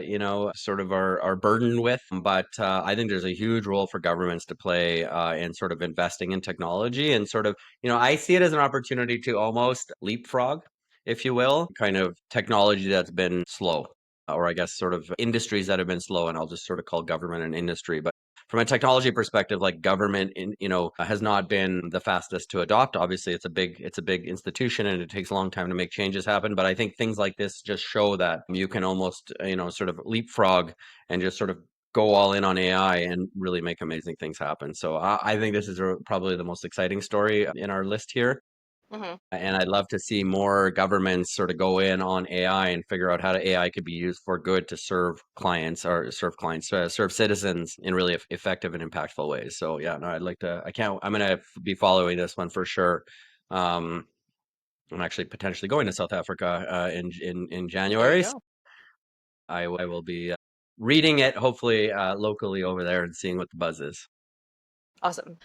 [SPEAKER 1] sort of are burdened with. But I think there's a huge role for governments to play in sort of investing in technology and sort of, I see it as an opportunity to almost leapfrog, if you will, kind of technology that's been slow or I guess sort of industries that have been slow, and I'll just sort of call government an industry. But from a technology perspective, like government has not been the fastest to adopt. Obviously, it's a big institution and it takes a long time to make changes happen. But I think things like this just show that you can almost, sort of leapfrog and just sort of go all in on AI and really make amazing things happen. So I think this is probably the most exciting story in our list here.
[SPEAKER 2] Hmm.
[SPEAKER 1] And I'd love to see more governments sort of go in on AI and figure out how AI could be used for good to serve citizens in really effective and impactful ways. So yeah, no, I'm going to be following this one for sure. Um, I'm actually potentially going to South Africa in
[SPEAKER 2] There you
[SPEAKER 1] January. So
[SPEAKER 2] go.
[SPEAKER 1] I will be reading it hopefully locally over there and seeing what the buzz is.
[SPEAKER 2] Awesome.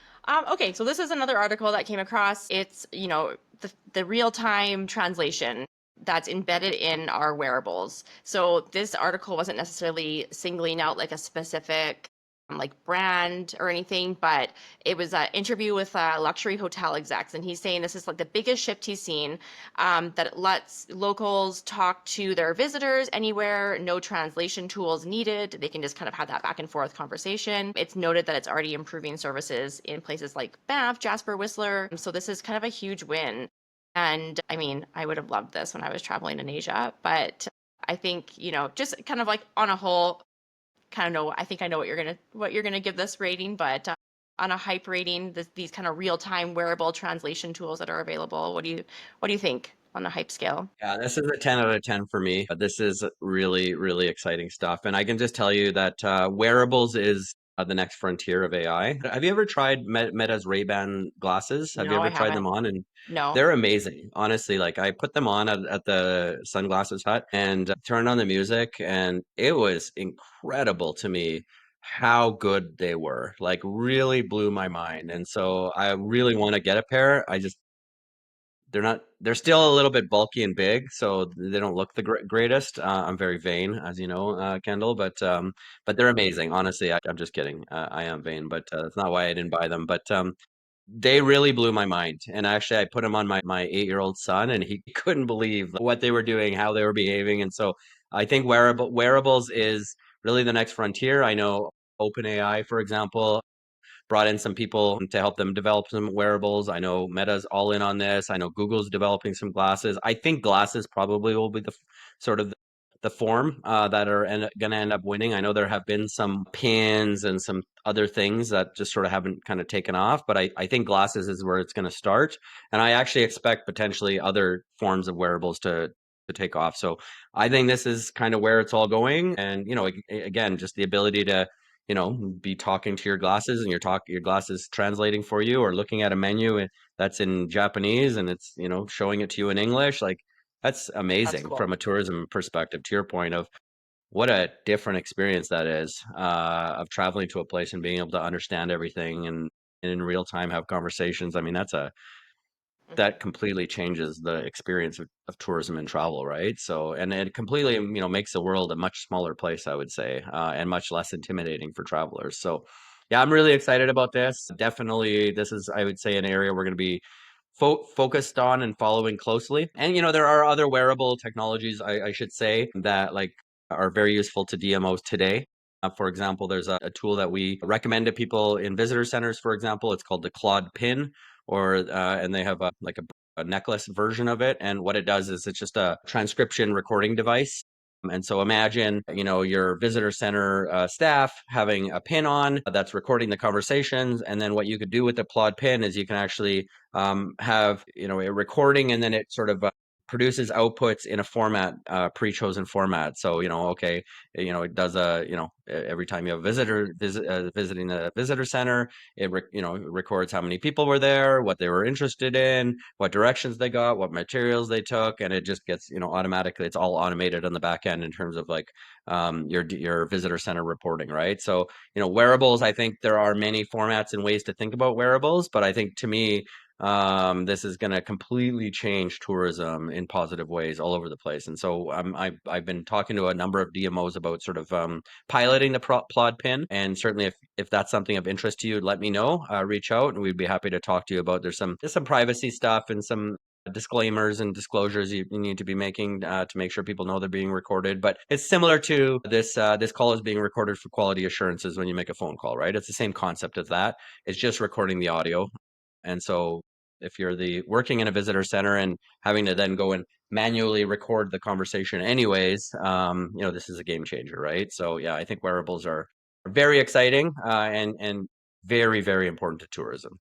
[SPEAKER 2] Okay, so this is another article that came across. It's, the real-time translation that's embedded in our wearables. So this article wasn't necessarily singling out like a specific like brand or anything, but it was an interview with luxury hotel execs, and he's saying this is like the biggest shift he's seen, that it lets locals talk to their visitors anywhere, no translation tools needed. They can just kind of have that back and forth conversation. It's noted that it's already improving services in places like Banff, Jasper, Whistler. So this is kind of a huge win. And I mean, I would have loved this when I was traveling in Asia, but I think, just kind of like on a whole, kind of know, I think I know what you're gonna give this rating, but on a hype rating, these kind of real-time wearable translation tools that are available, what do you think on a hype scale?
[SPEAKER 1] Yeah, this is a 10 out of 10 for me. This is really, really exciting stuff. And I can just tell you that wearables is the next frontier of AI. Have you ever tried Meta's Ray-Ban glasses? Have you
[SPEAKER 2] No, I
[SPEAKER 1] ever tried
[SPEAKER 2] haven't.
[SPEAKER 1] them on? And
[SPEAKER 2] No.
[SPEAKER 1] they're amazing. Honestly, like I put them on at the Sunglasses Hut and turned on the music, and it was incredible to me how good they were. Like really blew my mind. And so I really want to get a pair. They're still a little bit bulky and big, so they don't look the greatest. I'm very vain, as you know, Kendall, but they're amazing. Honestly, I'm just kidding. I am vain, but that's not why I didn't buy them. But they really blew my mind. And actually, I put them on my 8-year-old son, and he couldn't believe what they were doing, how they were behaving. And so I think wearables is really the next frontier. I know OpenAI, for example, brought in some people to help them develop some wearables. I know Meta's all in on this. I know Google's developing some glasses. I think glasses probably will be the sort of the form that are going to end up winning. I know there have been some pins and some other things that just sort of haven't kind of taken off, but I think glasses is where it's going to start. And I actually expect potentially other forms of wearables to take off. So I think this is kind of where it's all going. And, again, just the ability to be talking to your glasses and your glasses translating for you or looking at a menu that's in Japanese and it's, showing it to you in English. Like that's
[SPEAKER 2] That's
[SPEAKER 1] amazing from
[SPEAKER 2] cool.
[SPEAKER 1] a tourism perspective, to your point of what a different experience that is of traveling to a place and being able to understand everything and in real time have conversations. I mean, that
[SPEAKER 2] Hmm.
[SPEAKER 1] completely changes the experience of tourism and travel, right? So, and it completely, makes the world a much smaller place, I would say, and much less intimidating for travelers. So, yeah, I'm really excited about this. Definitely, this is, I would say, an area we're going to be focused on and following closely. And, there are other wearable technologies, I should say, that like are very useful to DMOs today. For example, there's a tool that we recommend to people in visitor centers, for example. It's called the Claude Pin and they have a necklace version of it. And what it does is it's just a transcription recording device. And so imagine, your visitor center staff having a pin on that's recording the conversations. And then what you could do with the Claude pin is you can actually have, a recording and then it sort of produces outputs in a format, pre-chosen format. So, okay, it does every time you have a visiting a visitor center, it records how many people were there, what they were interested in, what directions they got, what materials they took, and it just gets, automatically, it's all automated on the back end in terms of like your visitor center reporting, right? So, wearables, I think there are many formats and ways to think about wearables, but I think to me, this is going to completely change tourism in positive ways all over the place. And so I've been talking to a number of DMOs about sort of piloting the Plod pin. And certainly if that's something of interest to you, let me know, reach out and we'd be happy to talk to you about, there's some privacy stuff and some disclaimers and disclosures you need to be making to make sure people know they're being recorded. But it's similar to this. This call is being recorded for quality assurances when you make a phone call, right? It's the same concept as that. It's just recording the audio. And so if you're working in a visitor center and having to then go and manually record the conversation anyways, this is a game changer, right? So yeah, I think wearables are very exciting and very, very important to tourism.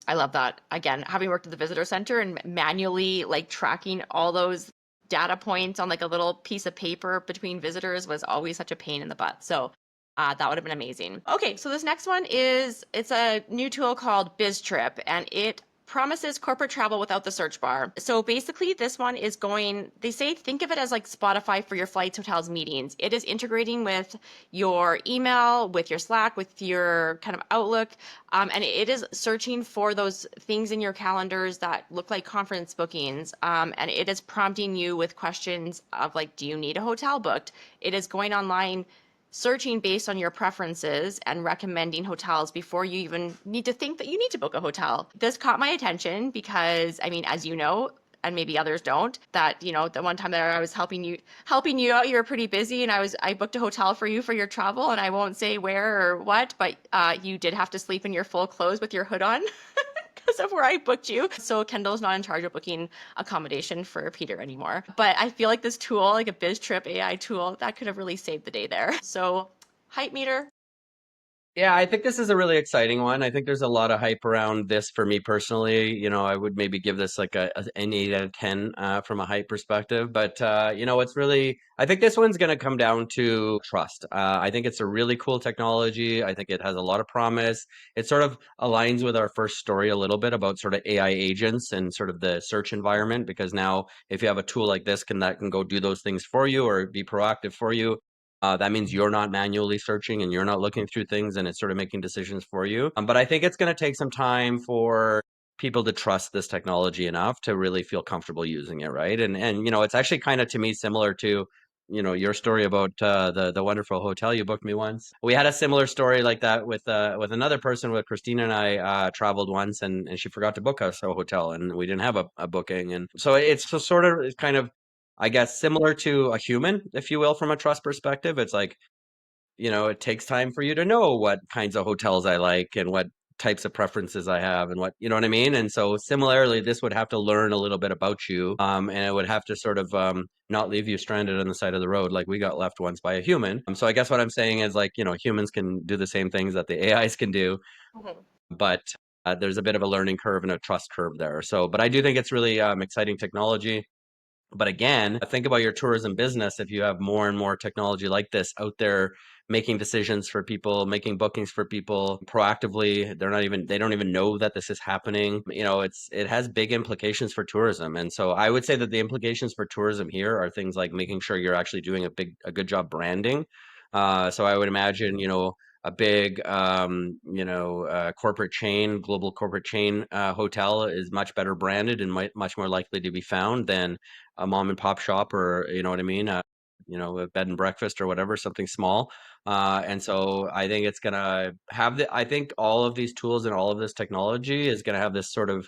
[SPEAKER 2] I love that. Again, having worked at the visitor center and manually like tracking all those data points on like a little piece of paper between visitors was always such a pain in the butt. So that would have been amazing. Okay, so this next one it's a new tool called BizTrip, and it promises corporate travel without the search bar. So basically this one is they say, think of it as like Spotify for your flights, hotels, meetings. It is integrating with your email, with your Slack, with your kind of Outlook, and it is searching for those things in your calendars that look like conference bookings. And it is prompting you with questions of like, do you need a hotel booked? It is going online, searching based on your preferences and recommending hotels before you even need to think that you need to book a hotel. This caught my attention because, I mean, as you know, and maybe others don't, that the one time that I was helping you out, you were pretty busy, and I booked a hotel for you for your travel, and I won't say where or what, but you did have to sleep in your full clothes with your hood on because of where I booked you. So Kendall's not in charge of booking accommodation for Peter anymore. But I feel like this tool, like a BizTrip AI tool, that could have really saved the day there. So hype meter.
[SPEAKER 1] Yeah, I think this is a really exciting one. I think there's a lot of hype around this for me personally. I would maybe give this like an 8 out of 10 from a hype perspective. But, it's really, I think this one's going to come down to trust. I think it's a really cool technology. I think it has a lot of promise. It sort of aligns with our first story a little bit about sort of AI agents and sort of the search environment, because now if you have a tool like this, that can go do those things for you or be proactive for you. That means you're not manually searching and you're not looking through things, and it's sort of making decisions for you. But I think it's going to take some time for people to trust this technology enough to really feel comfortable using it, right? And it's actually kind of to me similar to your story about the wonderful hotel you booked me once. We had a similar story like that with another person. With Christina and I traveled once, and she forgot to book us a hotel, and we didn't have a booking, and so it's kind of, I guess, similar to a human, if you will, from a trust perspective. It's like, it takes time for you to know what kinds of hotels I like and what types of preferences I have and what, you know what I mean? And so similarly, this would have to learn a little bit about you. And it would have to sort of not leave you stranded on the side of the road like we got left once by a human. So I guess what I'm saying is, like, humans can do the same things that the AIs can do,
[SPEAKER 2] Mhm.
[SPEAKER 1] but there's a bit of a learning curve and a trust curve there. So, but I do think it's really exciting technology. But again, think about your tourism business. If you have more and more technology like this out there, making decisions for people, making bookings for people proactively, they don't even know that this is happening. It has big implications for tourism. And so I would say that the implications for tourism here are things like making sure you're actually doing a good job branding. So I would imagine, a big, corporate chain, global corporate chain hotel is much better branded and much more likely to be found than a mom and pop shop, or you know what I mean, a bed and breakfast or whatever, something small. And so I think it's gonna have I think all of these tools and all of this technology is gonna have this sort of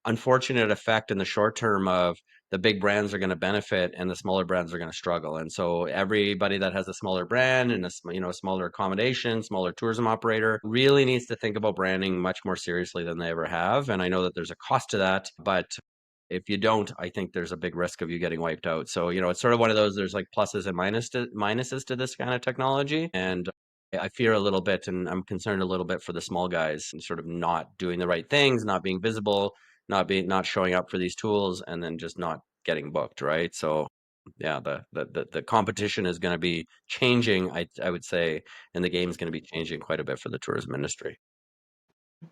[SPEAKER 1] unfortunate effect in the short term of the big brands are going to benefit and the smaller brands are going to struggle. And so everybody that has a smaller brand and a smaller accommodation, smaller tourism operator really needs to think about branding much more seriously than they ever have. And I know that there's a cost to that, but if you don't, I think there's a big risk of you getting wiped out. So, it's sort of one of those, there's like pluses and minuses to this kind of technology. And I fear a little bit, and I'm concerned a little bit for the small guys and sort of not doing the right things, not being visible, not showing up for these tools, and then just not getting booked, right? So yeah, the competition is going to be changing, I would say, and the game is going to be changing quite a bit for the tourism industry.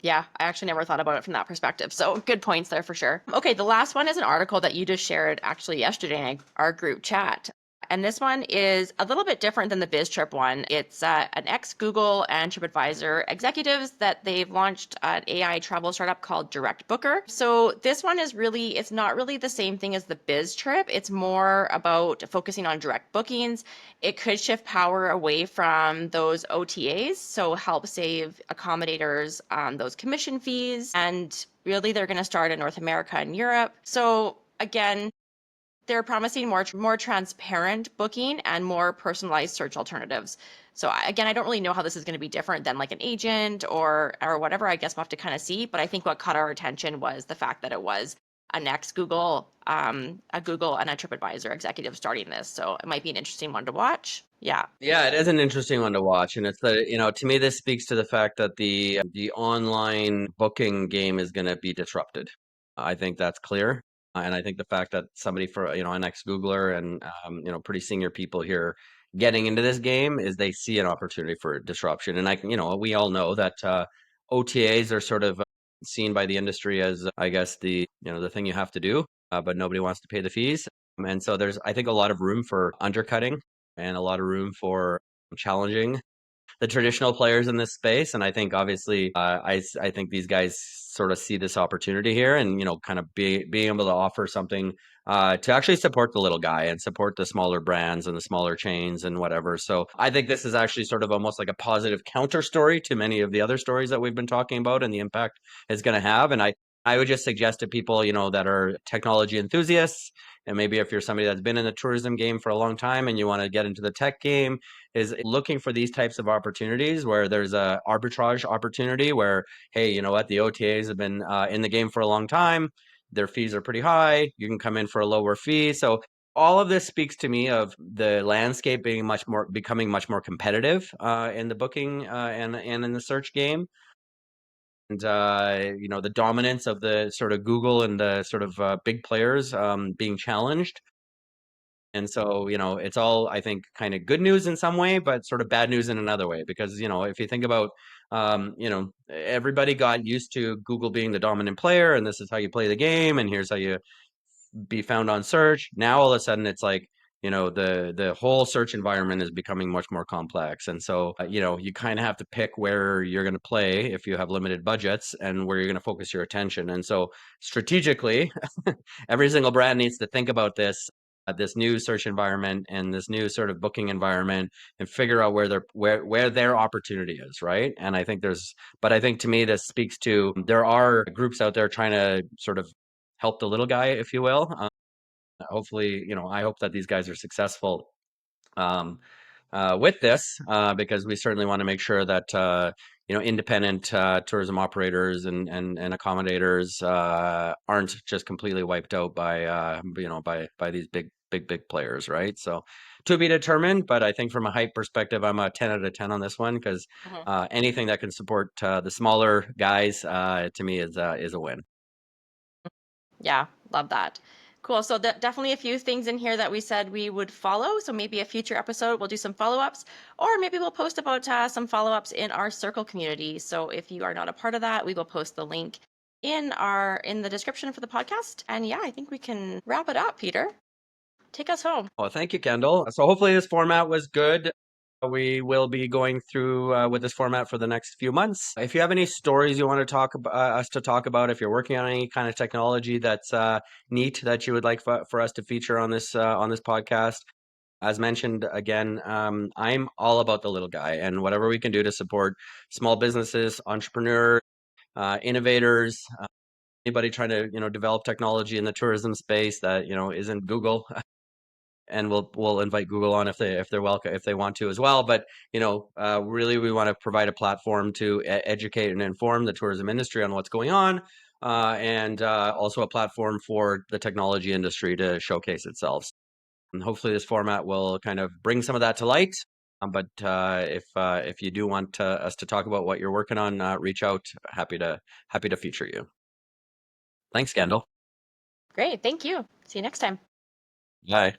[SPEAKER 2] Yeah, I actually never thought about it from that perspective. So good points there for sure. Okay, the last one is an article that you just shared actually yesterday in our group chat. And this one is a little bit different than the BizTrip one. It's an ex-Google and TripAdvisor executives that they've launched an AI travel startup called Direct Booker. So this one is really, it's not really the same thing as the BizTrip. It's more about focusing on direct bookings. It could shift power away from those OTAs, so help save accommodators those commission fees. And really, they're going to start in North America and Europe. So again, they're promising more transparent booking and more personalized search alternatives. So again, I don't really know how this is going to be different than like an agent or whatever. I guess we'll have to kind of see. But I think what caught our attention was the fact that it was an ex-Google, a Google and a TripAdvisor executive starting this. So it might be an interesting one to watch. Yeah.
[SPEAKER 1] Yeah, it is an interesting one to watch, and it's to me this speaks to the fact that the online booking game is going to be disrupted. I think that's clear, and I think the fact that somebody for an ex-Googler and pretty senior people here getting into this game is they see an opportunity for disruption, and we all know that OTAs are sort of seen by the industry as I guess the thing you have to do, but nobody wants to pay the fees, and so there's I think a lot of room for undercutting and a lot of room for challenging the traditional players in this space. And I think obviously, I think these guys sort of see this opportunity here, and kind of being able to offer something to actually support the little guy and support the smaller brands and the smaller chains and whatever. So I think this is actually sort of almost like a positive counter story to many of the other stories that we've been talking about and the impact it's going to have. And I would just suggest to people, that are technology enthusiasts, and maybe if you're somebody that's been in the tourism game for a long time and you want to get into the tech game, is looking for these types of opportunities where there's a arbitrage opportunity where, hey, you know what, the OTAs have been in the game for a long time. Their fees are pretty high. You can come in for a lower fee. So all of this speaks to me of the landscape becoming much more competitive in the booking and in the search game. And the dominance of the sort of Google and the sort of big players being challenged. And so, it's all, I think, kind of good news in some way, but sort of bad news in another way. Because, if you think about, everybody got used to Google being the dominant player, and this is how you play the game, and here's how you be found on search. Now all of a sudden it's like, the whole search environment is becoming much more complex. And so, you kind of have to pick where you're going to play if you have limited budgets and where you're going to focus your attention. And so strategically, every single brand needs to think about this new search environment and this new sort of booking environment and figure out where their opportunity is, right? And I think to me this speaks to there are groups out there trying to sort of help the little guy, if you will. Hopefully, I hope that these guys are successful um, with this because we certainly want to make sure that independent tourism operators and accommodators aren't just completely wiped out by by these big players, right? So to be determined, but I think from a hype perspective, I'm a 10 out of 10 on this one because
[SPEAKER 2] Mhm.
[SPEAKER 1] anything that can support the smaller guys to me is a win.
[SPEAKER 2] Yeah, love that. Cool. So definitely a few things in here that we said we would follow. So maybe a future episode we'll do some follow-ups, or maybe we'll post about some follow-ups in our circle community. So if you are not a part of that, we will post the link in the description for the podcast. And yeah, I think we can wrap it up, Peter. Take us home.
[SPEAKER 1] Well, thank you, Kendall. So hopefully this format was good. We will be going through with this format for the next few months. If you have any stories you want to talk about, us to talk about, if you're working on any kind of technology that's neat that you would like for us to feature on this podcast, as mentioned again, I'm all about the little guy and whatever we can do to support small businesses, entrepreneurs, innovators, anybody trying to develop technology in the tourism space that isn't Google. And we'll invite Google on if they're welcome if they want to as well. But really, we want to provide a platform to educate and inform the tourism industry on what's going on, and also a platform for the technology industry to showcase itself. And hopefully, this format will kind of bring some of that to light. But if you do want us to talk about what you're working on, reach out. Happy to feature you. Thanks, Kendall.
[SPEAKER 2] Great. Thank you. See you next time.
[SPEAKER 1] Bye.